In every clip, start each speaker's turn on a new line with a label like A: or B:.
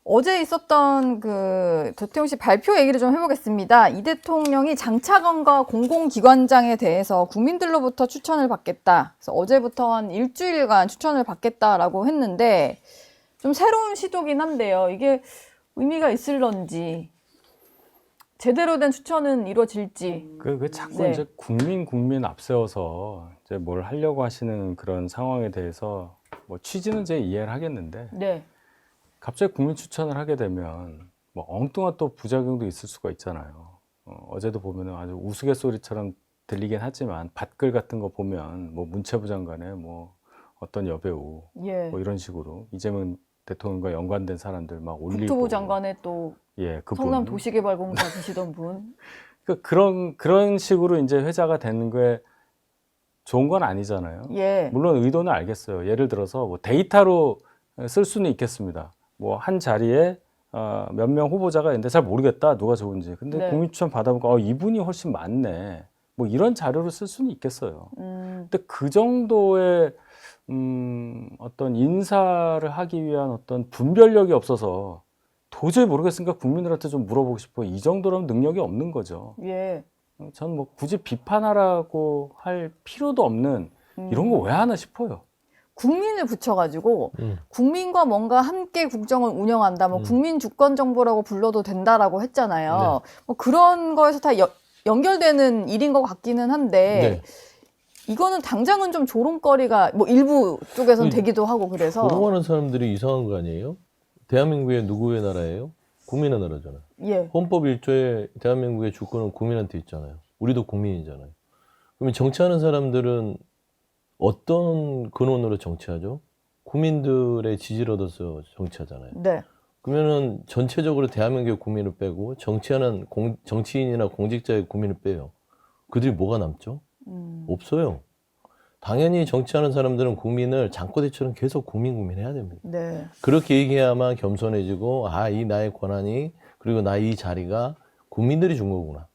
A: 어제 있었던 그 대통령실 발표 얘기를 좀 해보겠습니다. 이 대통령이 장차관과 공공기관장에 대해서 국민들로부터 추천을 받겠다. 그래서 어제부터 한 일주일간 추천을 받겠다라고 했는데 좀 새로운 시도긴 한데요. 이게 의미가 있을런지 제대로 된 추천은 이루어질지.
B: 그 자꾸
A: 네.
B: 이제 국민 앞세워서 이제 뭘 하려고 하시는 그런 상황에 대해서 뭐 취지는 제 이해를 하겠는데
A: 네.
B: 갑자기 국민 추천을 하게 되면 뭐 엉뚱한 또 부작용도 있을 수가 있잖아요. 어제도 보면은 아주 우스갯소리처럼 들리긴 하지만 밭글 같은 거 보면 뭐 문체부 장관의 뭐 어떤 여배우
A: 예.
B: 뭐 이런 식으로 이재명 대통령과 연관된 사람들 막 올리고
A: 국토부 장관의 또
B: 예, 그분
A: 성남 도시개발공사 계시던 분.
B: 그런 식으로 이제 회자가 되는 게 좋은 건 아니잖아요.
A: 예.
B: 물론 의도는 알겠어요. 예를 들어서 뭐 데이터로 쓸 수는 있겠습니다. 뭐 한 자리에 몇 명 후보자가 있는데 잘 모르겠다 누가 좋은지. 근데
A: 네.
B: 국민추천 받아보니까 이분이 훨씬 많네. 뭐 이런 자료로 쓸 수는 있겠어요. 근데 그 정도의 어떤 인사를 하기 위한 어떤 분별력이 없어서 도저히 모르겠으니까 국민들한테 좀 물어보고 싶어요. 이 정도라면 능력이 없는 거죠.
A: 예.
B: 전 뭐 굳이 비판하라고 할 필요도 없는 이런 거 왜 하나 싶어요.
A: 국민을 붙여가지고 국민과 뭔가 함께 국정을 운영한다, 뭐 국민 주권 정부라고 불러도 된다라고 했잖아요. 뭐 그런 거에서 다 연결되는 일인 것 같기는 한데 이거는 당장은 좀 조롱거리가 뭐 일부 쪽에선 되기도 하고 그래서
C: 조롱하는 사람들이 이상한 거 아니에요? 대한민국의 누구의 나라예요? 국민의 나라잖아요.
A: 예.
C: 헌법 1조에 대한민국의 주권은 국민한테 있잖아요. 우리도 국민이잖아요. 그러면 정치하는 사람들은 어떤 근원으로 정치하죠? 국민들의 지지를 얻어서 정치하잖아요.
A: 네.
C: 그러면은 전체적으로 대한민국의 국민을 빼고 정치하는 정치인이나 공직자의 국민을 빼요. 그들이 뭐가 남죠? 없어요. 당연히 정치하는 사람들은 국민을 장꼬대처럼 계속 국민 해야 됩니다.
A: 네.
C: 그렇게 얘기해야만 겸손해지고 이 나의 권한이 그리고 나의 이 자리가 국민들이 준 거구나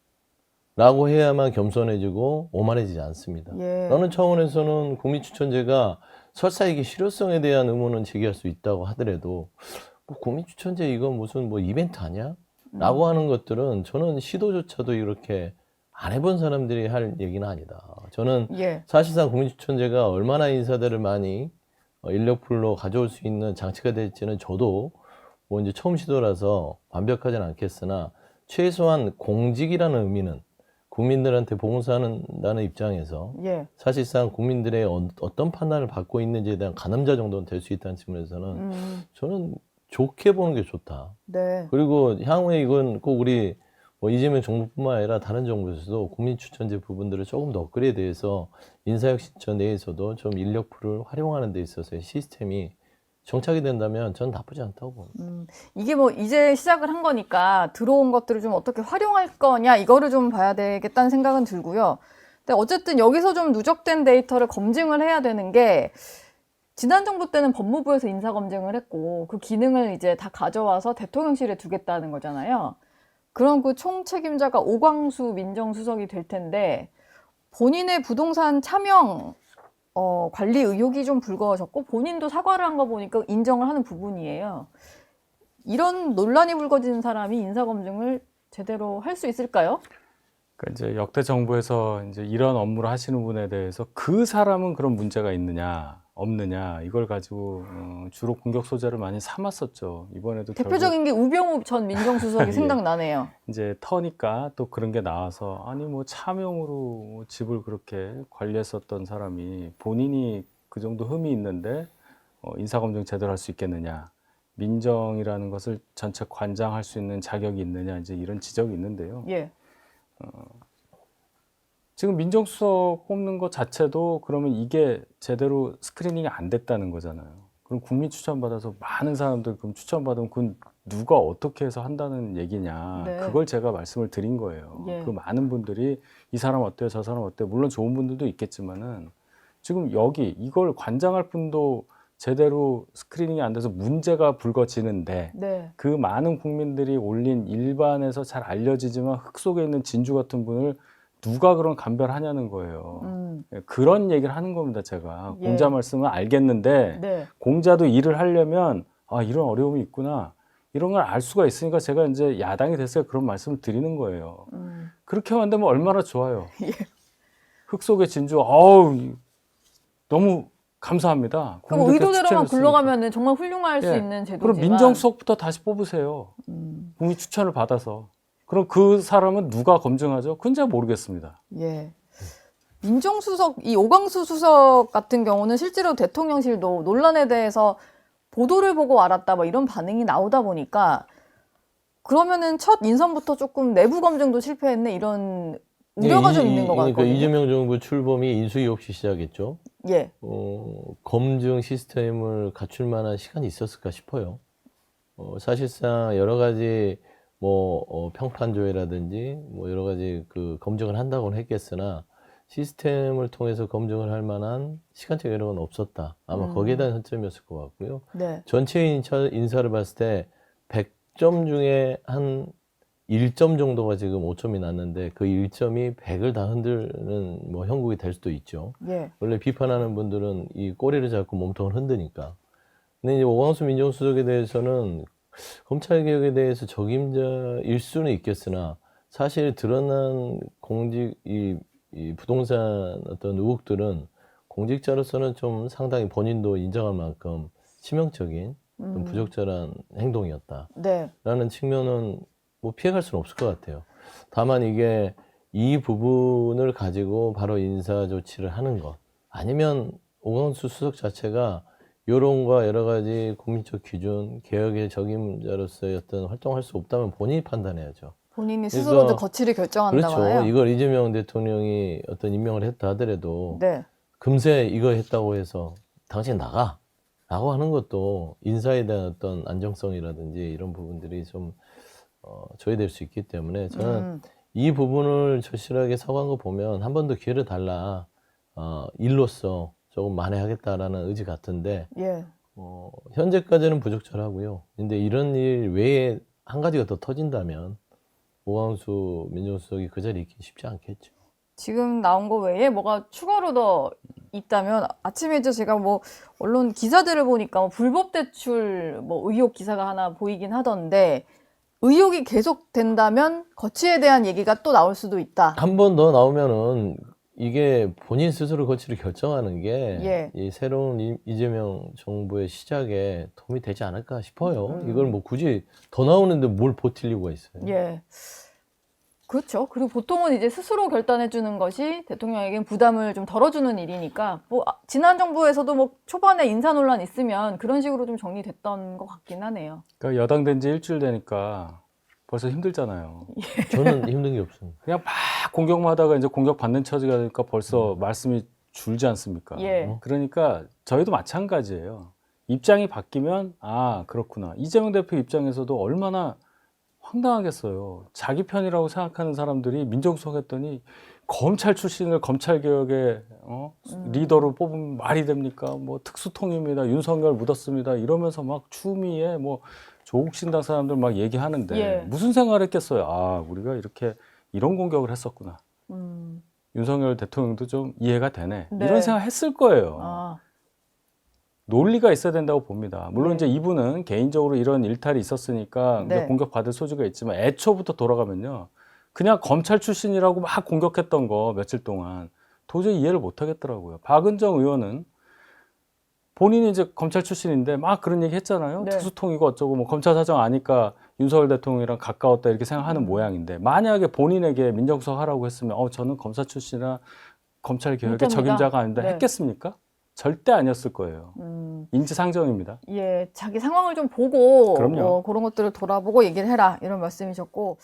C: 라고 해야만 겸손해지고 오만해지지 않습니다.
A: 예.
C: 라는 차원에서는 국민추천제가 설사 이게 실효성에 대한 의문은 제기할 수 있다고 하더라도 뭐 국민추천제 이거 무슨 뭐 이벤트 아니야? 라고 하는 것들은 저는 시도조차도 이렇게 안 해본 사람들이 할 얘기는 아니다. 저는
A: 예.
C: 사실상 국민추천제가 얼마나 인사들을 많이 인력풀로 가져올 수 있는 장치가 될지는 저도 뭐 이제 처음 시도라서 완벽하진 않겠으나 최소한 공직이라는 의미는 국민들한테 봉사한다는 입장에서
A: 예.
C: 사실상 국민들의 어떤 판단을 받고 있는지에 대한 가늠자 정도는 될 수 있다는 측면에서는 저는 좋게 보는 게 좋다.
A: 네.
C: 그리고 향후에 이건 꼭 우리 뭐 이재명 정부뿐만 아니라 다른 정부에서도 국민추천제 부분들을 조금 더 업그레이드해서 인사혁신처 내에서도 좀 인력풀을 활용하는 데 있어서의 시스템이 정착이 된다면 전 나쁘지 않다고 봅니다.
A: 이게 뭐 이제 시작을 한 거니까 들어온 것들을 좀 어떻게 활용할 거냐 이거를 좀 봐야 되겠다는 생각은 들고요. 근데 어쨌든 여기서 좀 누적된 데이터를 검증을 해야 되는 게 지난 정부 때는 법무부에서 인사검증을 했고 그 기능을 이제 다 가져와서 대통령실에 두겠다는 거잖아요. 그럼 그 총책임자가 오광수 민정수석이 될 텐데 본인의 부동산 차명 관리 의혹이 좀 불거졌고 본인도 사과를 한 거 보니까 인정을 하는 부분이에요. 이런 논란이 불거진 사람이 인사검증을 제대로 할 수 있을까요?
B: 그러니까 이제 역대 정부에서 이제 이런 업무를 하시는 분에 대해서 그 사람은 그런 문제가 있느냐 없느냐 이걸 가지고 주로 공격 소재를 많이 삼았었죠. 이번에도
A: 대표적인 게 우병우 전 민정수석이
B: 예.
A: 생각나네요.
B: 이제 터니까 또 그런 게 나와서 아니 뭐 차명으로 집을 그렇게 관리했었던 사람이 본인이 그 정도 흠이 있는데 인사검증 제대로 할 수 있겠느냐, 민정이라는 것을 전체 관장할 수 있는 자격이 있느냐, 이제 이런 지적이 있는데요.
A: 예.
B: 지금 민정수석 뽑는 것 자체도 그러면 이게 제대로 스크리닝이 안 됐다는 거잖아요. 그럼 국민 추천받아서 많은 사람들 그럼 추천받으면 그건 누가 어떻게 해서 한다는 얘기냐.
A: 네.
B: 그걸 제가 말씀을 드린 거예요.
A: 예.
B: 그 많은 분들이 이 사람 어때요, 저 사람 어때요. 물론 좋은 분들도 있겠지만은 지금 여기 이걸 관장할 분도 제대로 스크리닝이 안 돼서 문제가 불거지는데
A: 네.
B: 그 많은 국민들이 올린 일반에서 잘 알려지지만 흙 속에 있는 진주 같은 분을 누가 그런 감별하냐는 거예요. 그런 얘기를 하는 겁니다, 제가.
A: 예.
B: 공자 말씀은 알겠는데
A: 네.
B: 공자도 일을 하려면 이런 어려움이 있구나. 이런 걸 알 수가 있으니까 제가 이제 야당이 됐어요. 그런 말씀을 드리는 거예요. 그렇게 만들면 얼마나 좋아요.
A: 예.
B: 흙 속의 진주, 어우, 너무 감사합니다.
A: 그럼
B: 국민들께서
A: 의도대로만
B: 추천했으니까.
A: 굴러가면 정말 훌륭할 수
B: 예.
A: 있는 제도지만.
B: 그럼 민정수석부터 다시 뽑으세요. 국민 추천을 받아서. 그럼 그 사람은 누가 검증하죠? 그건 잘 모르겠습니다.
A: 예. 민정수석, 이 오광수 수석 같은 경우는 실제로 대통령실도 논란에 대해서 보도를 보고 알았다, 뭐 이런 반응이 나오다 보니까 그러면은 첫 인선부터 조금 내부 검증도 실패했네, 이런 우려가 좀 있는 것
C: 그러니까
A: 같거든요.
C: 이재명 정부 출범이 인수위 없이 시작했죠.
A: 예.
C: 검증 시스템을 갖출 만한 시간이 있었을까 싶어요. 사실상 여러 가지 평판 조회라든지 뭐 여러 가지 그 검증을 한다고는 했겠으나 시스템을 통해서 검증을 할 만한 시간적 여력은 없었다. 아마 거기에 대한 현점이었을 것 같고요.
A: 네.
C: 전체 인사를 봤을 때 100점 중에 한 1점 정도가 지금 5점이 났는데 그 1점이 100을 다 흔드는 뭐 형국이 될 수도 있죠.
A: 예.
C: 원래 비판하는 분들은 이 꼬리를 잡고 몸통을 흔드니까. 근데 이제 오광수 민정수석에 대해서는 검찰개혁에 대해서 적임자일 수는 있겠으나 사실 드러난 이 부동산 어떤 의혹들은 공직자로서는 좀 상당히 본인도 인정할 만큼 치명적인 좀 부적절한 행동이었다.
A: 네.
C: 라는 측면은 뭐 피해갈 수는 없을 것 같아요. 다만 이게 이 부분을 가지고 바로 인사 조치를 하는 것 아니면 오광수 수석 자체가 여론과 여러 가지 국민적 기준, 개혁의 적임자로서의 어떤 활동할 수 없다면 본인이 판단해야죠.
A: 본인이 스스로
C: 그래서-
A: 거취를 결정한다고
C: 그렇죠.
A: 해요.
C: 이걸 이재명 대통령이 어떤 임명을 했다 하더라도
A: 네.
C: 금세 이거 했다고 해서 당신 나가 라고 하는 것도 인사에 대한 어떤 안정성이라든지 이런 부분들이 좀 저해될 수 있기 때문에 저는 이 부분을 절실하게 사과한 거 보면 한 번 더 기회를 달라 일로서 조금 만회하겠다라는 의지 같은데
A: 예.
C: 현재까지는 부적절하고요. 근데 이런 일 외에 한 가지가 더 터진다면 오광수 민정수석이 그 자리에 있기 쉽지 않겠죠.
A: 지금 나온 거 외에 뭐가 추가로 더 있다면 아침에 이제 제가 뭐 언론 기사들을 보니까 뭐 불법 대출 뭐 의혹 기사가 하나 보이긴 하던데 의혹이 계속된다면 거취에 대한 얘기가 또 나올 수도 있다.
C: 한 번 더 나오면은 이게 본인 스스로 거취를 결정하는 게
A: 예.
C: 이 새로운 이재명 정부의 시작에 도움이 되지 않을까 싶어요. 이걸 뭐 굳이 더 나오는데 뭘 버틸 이유가 있어요.
A: 예. 그렇죠. 그리고 보통은 이제 스스로 결단해 주는 것이 대통령에겐 부담을 좀 덜어주는 일이니까 뭐 지난 정부에서도 뭐 초반에 인사 논란 있으면 그런 식으로 좀 정리됐던 것 같긴 하네요.
B: 그러니까 여당 된 지 일주일 되니까 벌써 힘들잖아요.
C: 저는 힘든 게 없습니다.
B: 그냥 막 공격만 하다가 이제 공격받는 처지가 되니까 벌써 말씀이 줄지 않습니까?
A: 예.
B: 그러니까 저희도 마찬가지예요. 입장이 바뀌면 아 그렇구나. 이재명 대표 입장에서도 얼마나 황당하겠어요. 자기 편이라고 생각하는 사람들이 민정수석 했더니 검찰 출신을 검찰개혁의 리더로 뽑으면 말이 됩니까? 뭐 특수통입니다. 윤석열 묻었습니다. 이러면서 막 추미애 뭐 조국 신당 사람들 막 얘기하는데
A: 예.
B: 무슨 생각을 했겠어요. 아 우리가 이렇게 이런 공격을 했었구나. 윤석열 대통령도 좀 이해가 되네.
A: 네.
B: 이런 생각 했을 거예요.
A: 아,
B: 논리가 있어야 된다고 봅니다. 물론
A: 네.
B: 이제 이분은 개인적으로 이런 일탈이 있었으니까
A: 네.
B: 공격받을 소지가 있지만 애초부터 돌아가면요. 그냥 검찰 출신이라고 막 공격했던 거 며칠 동안 도저히 이해를 못 하겠더라고요. 박은정 의원은 본인이 이제 검찰 출신인데 막 그런 얘기 했잖아요.
A: 네.
B: 특수통이고 어쩌고 뭐 검찰 사정 아니까 윤석열 대통령이랑 가까웠다 이렇게 생각하는 모양인데 만약에 본인에게 민정수석 하라고 했으면 저는 검사 출신이라 검찰 개혁의
A: 인정합니다.
B: 적임자가 아닌데
A: 네.
B: 했겠습니까? 절대 아니었을 거예요. 인지상정입니다.
A: 예, 자기 상황을 좀 보고
B: 그럼요.
A: 그런 것들을 돌아보고 얘기를 해라 이런 말씀이셨고